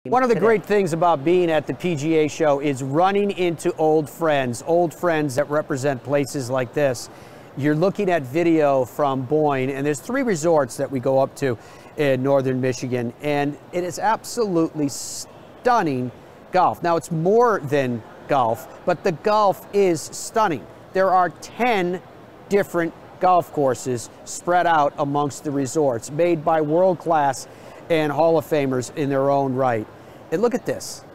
One of the great things about being at the PGA show is running into old friends that represent places like this. You're looking at video from Boyne, and there's 3 resorts that we go up to in northern Michigan, and it is absolutely stunning golf. Now, it's more than golf, but the golf is stunning. There are 10 different golf courses spread out amongst the resorts, made by world-class and Hall of Famers in their own right. And look at this.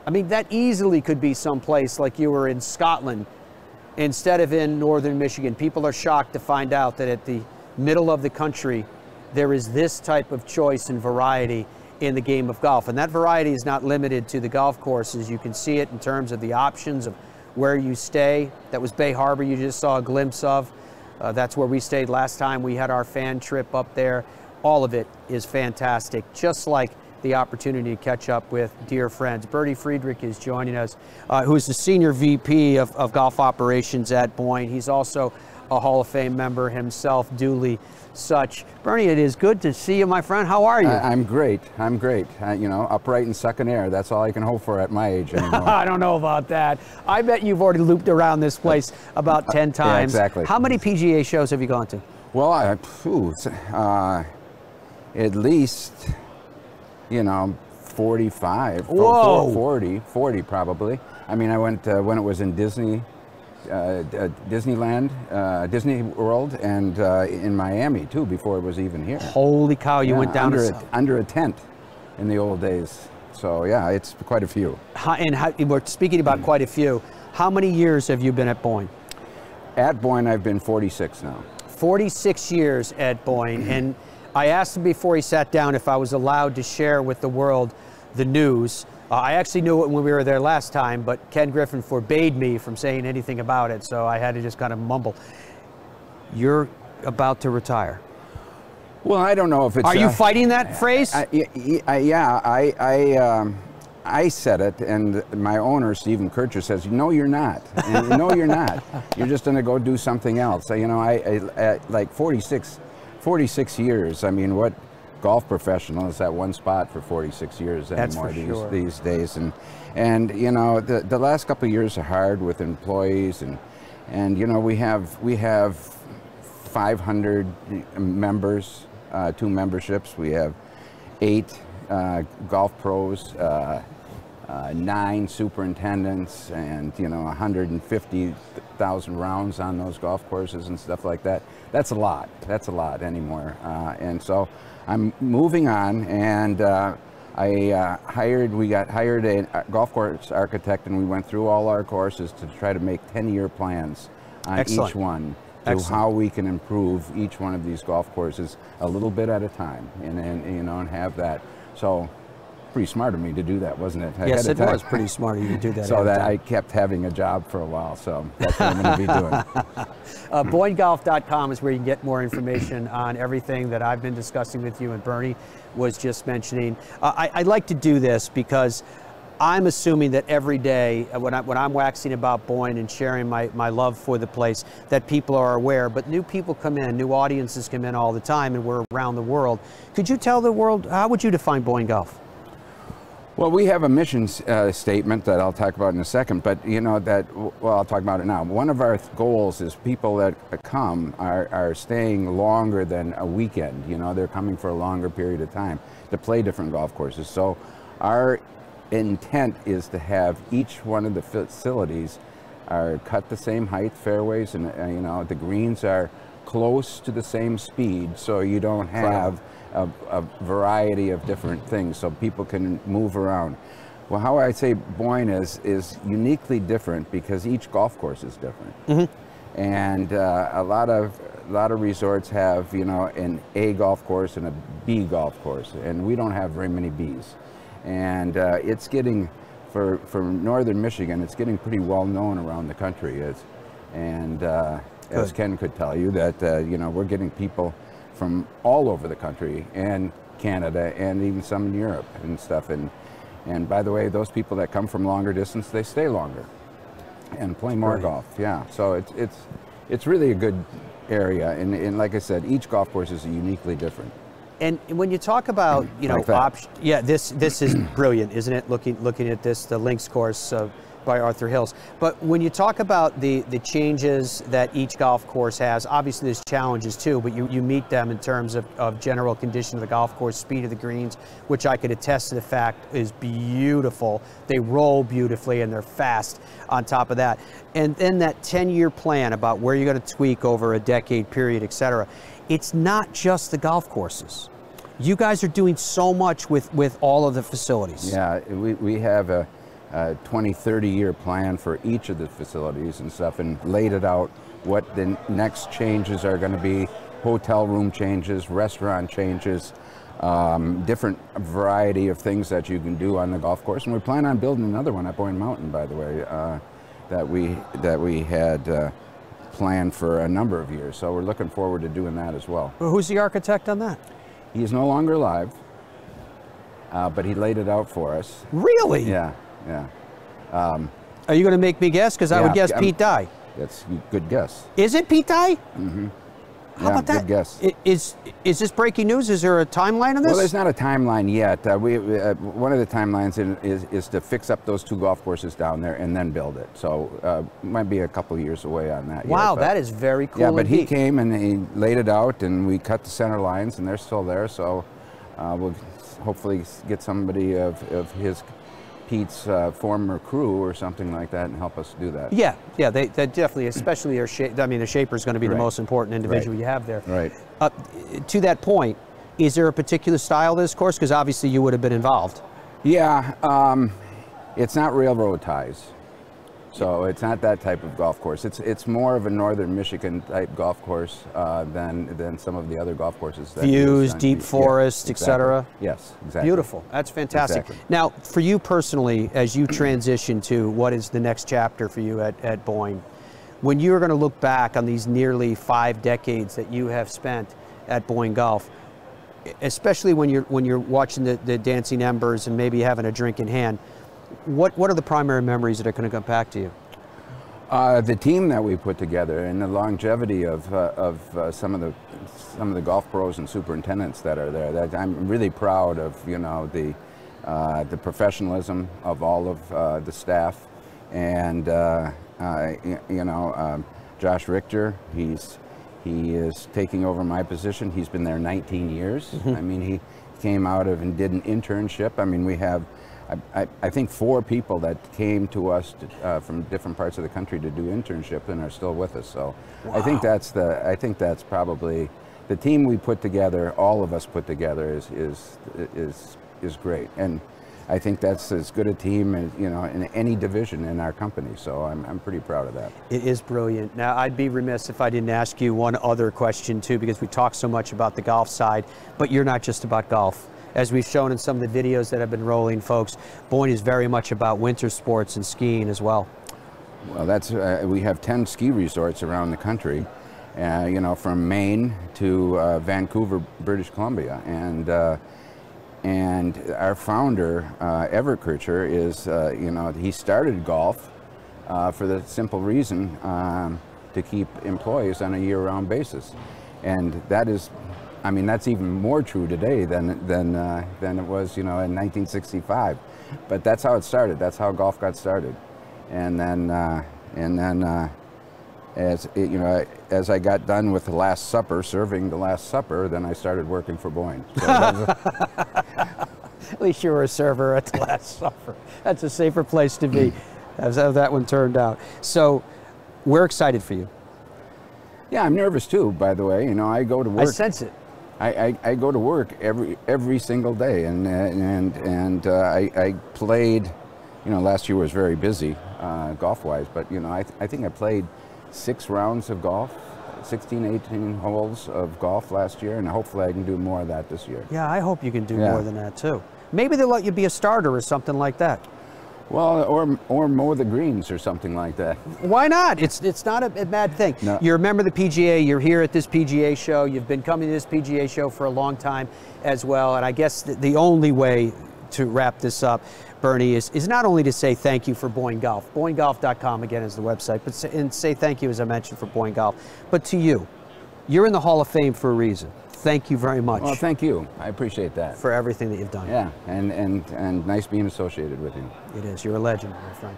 I mean, that easily could be someplace like you were in Scotland instead of in northern Michigan. People are shocked to find out that at the middle of the country, there is this type of choice and variety in the game of golf. And that variety is not limited to the golf courses. You can see it in terms of the options of where you stay. That was Bay Harbor you just saw a glimpse of. That's where we stayed last time. We had our fan trip up there. All of it is fantastic, just like the opportunity to catch up with dear friends. Bernie Friedrich is joining us, who's the Senior VP of Golf Operations at Boyne. He's also a Hall of Fame member himself, duly such. Bernie, it is good to see you, my friend. How are you? I'm great. I'm great. You know, upright in second air. That's all I can hope for at my age anymore. I don't know about that. I bet you've already looped around this place about 10 times. Yeah, exactly. How many PGA shows have you gone to? Well, at least, you know, 45. Whoa. 40 probably. I mean, I went when it was in Disneyland, Disney World, and in Miami too, before it was even here. Holy cow, you went down under a tent in the old days. So yeah, it's quite a few. We're speaking about quite a few. How many years have you been at Boyne? At Boyne, I've been 46 now. 46 years at Boyne, and I asked him before he sat down if I was allowed to share with the world the news. I actually knew it when we were there last time, but Ken Griffin forbade me from saying anything about it, so I had to just kind of mumble. You're about to retire. Well, I don't know if it's... Are you fighting that phrase? I said it, and my owner, Stephen Kircher, says, no, you're not. And, no, you're not. You're just going to go do something else. You know, like 46 years, I mean, what golf professional is at one spot for 46 years anymore these days? And you know, the last couple of years are hard with employees, and you know, we have 500 members, 2 memberships. We have 8 golf pros, 9 superintendents, and you know, 150,000 rounds on those golf courses and stuff like that. That's a lot. That's a lot anymore. And so I'm moving on, and we got hired a golf course architect, and we went through all our courses to try to make 10-year plans on each one, to how we can improve each one of these golf courses a little bit at a time, and you know, and have that. So pretty smart of me to do that, wasn't it? Yes, it was pretty smart of you to do that. So that I kept having a job for a while, so that's what I'm going to be doing. BOYNEGolf.com is where you can get more information on everything that I've been discussing with you and Bernie was just mentioning. I like to do this because I'm assuming that every day when I'm waxing about Boyne and sharing my love for the place, that people are aware, but new people come in, new audiences come in all the time, and we're around the world. Could you tell the world, how would you define Boyne Golf? Well, we have a mission statement that I'll talk about in a second, but you know well, I'll talk about it now. One of our goals is people that come are staying longer than a weekend. You know, they're coming for a longer period of time to play different golf courses. So our intent is to have each one of the facilities are cut the same height fairways, and you know, the greens are close to the same speed, so you don't have a variety of different things, so people can move around. Well, how I say Boyne is uniquely different because each golf course is different. Mm-hmm. And a lot of resorts have, you know, an A golf course and a B golf course, and we don't have very many Bs. And it's getting, for northern Michigan, it's getting pretty well known around the country. As Ken could tell you, that you know, we're getting people from all over the country, and Canada, and even some in Europe and stuff. And by the way, those people that come from longer distance, they stay longer and play more golf. Yeah, so it's really a good area, and like I said, each golf course is uniquely different. And when you talk about, you know, Like yeah, this is brilliant, isn't it? Looking at this, the links course by Arthur Hills. But when you talk about the changes that each golf course has, obviously there's challenges too, but you meet them in terms of general condition of the golf course, speed of the greens, which I could attest to the fact is beautiful. They roll beautifully and they're fast on top of that. And then that 10-year plan about where you're going to tweak over a decade period, et cetera. It's not just the golf courses. You guys are doing so much with all of the facilities. Yeah, we have a 20, 30-year plan for each of the facilities and stuff, and laid it out what the next changes are going to be, hotel room changes, restaurant changes, different variety of things that you can do on the golf course. And we plan on building another one at Boyne Mountain, by the way, that we had planned for a number of years. So we're looking forward to doing that as well. Well, who's the architect on that? He is no longer alive, but he laid it out for us. Really? Yeah, yeah. Are you going to make me guess? Because I would guess Pete Dye. That's a good guess. Is it Pete Dye? Mm-hmm. How about that? Good guess. Is this breaking news? Is there a timeline on this? Well, there's not a timeline yet. One of the timelines is to fix up those 2 golf courses down there and then build it. So might be a couple of years away on that. Wow, yet, that is very cool. Yeah, but indeed. he came and he laid it out, and we cut the center lines, and they're still there. So we'll hopefully get somebody of Pete's former crew or something like that and help us do that. Yeah, they definitely, especially the shaper is going to be the most important individual you have there. Right. To that point, is there a particular style of this course? Because obviously you would have been involved. Yeah, it's not railroad ties. So it's not that type of golf course. It's more of a northern Michigan type golf course than some of the other golf courses. Views, deep forest, yeah, etc. Yes, exactly. Beautiful. That's fantastic. Exactly. Now, for you personally, as you transition to what is the next chapter for you at Boyne, when you're going to look back on these nearly 5 decades that you have spent at BOYNE Golf, especially when you're watching the dancing embers and maybe having a drink in hand, what are the primary memories that are going to come back to you? The team that we put together and the longevity of some of the golf pros and superintendents that are there. That I'm really proud of. You know, the professionalism of all of the staff, and you know, Josh Richter. He is taking over my position. He's been there 19 years. Mm-hmm. I mean, he came out of and did an internship. I mean, we have. I think 4 people that came to us from different parts of the country to do internship and are still with us. So wow. I think that's probably the team we put together. All of us put together is great, and I think that's as good a team as, you know, in any division in our company. So I'm pretty proud of that. It is brilliant. Now, I'd be remiss if I didn't ask you one other question too, because we talk so much about the golf side, but you're not just about golf. As we've shown in some of the videos that have been rolling, folks, Boyne is very much about winter sports and skiing as well. Well, that's we have 10 ski resorts around the country, you know, from Maine to Vancouver, British Columbia, and our founder, Everett Kircher, is you know, he started golf for the simple reason to keep employees on a year-round basis, and that is. I mean, that's even more true today than it was, you know, in 1965. But that's how it started. That's how golf got started. And then you know, as I got done with the Last Supper, serving the Last Supper, then I started working for Boyne. So at least you were a server at the Last Supper. That's a safer place to be. As how that one turned out. So we're excited for you. Yeah, I'm nervous too, by the way. You know, I go to work. I sense it. I go to work every single day, and I played. You know, last year was very busy golf-wise, but you know, I think I played 6 rounds of golf, 16, 18 holes of golf last year, and hopefully I can do more of that this year. Yeah, I hope you can do more than that too. Maybe they'll let you be a starter or something like that. Well, or mow the greens or something like that. Why not? It's not a bad thing. No. You're a member of the PGA. You're here at this PGA show. You've been coming to this PGA show for a long time as well. And I guess the only way to wrap this up, Bernie, is not only to say thank you for BOYNE Golf. BOYNEGolf.com again is the website. But and say thank you, as I mentioned, for BOYNE Golf. But to you, you're in the Hall of Fame for a reason. thank you very much. Well, thank you. I appreciate that. For everything that you've done. Yeah, and nice being associated with you. It is. You're a legend, my friend.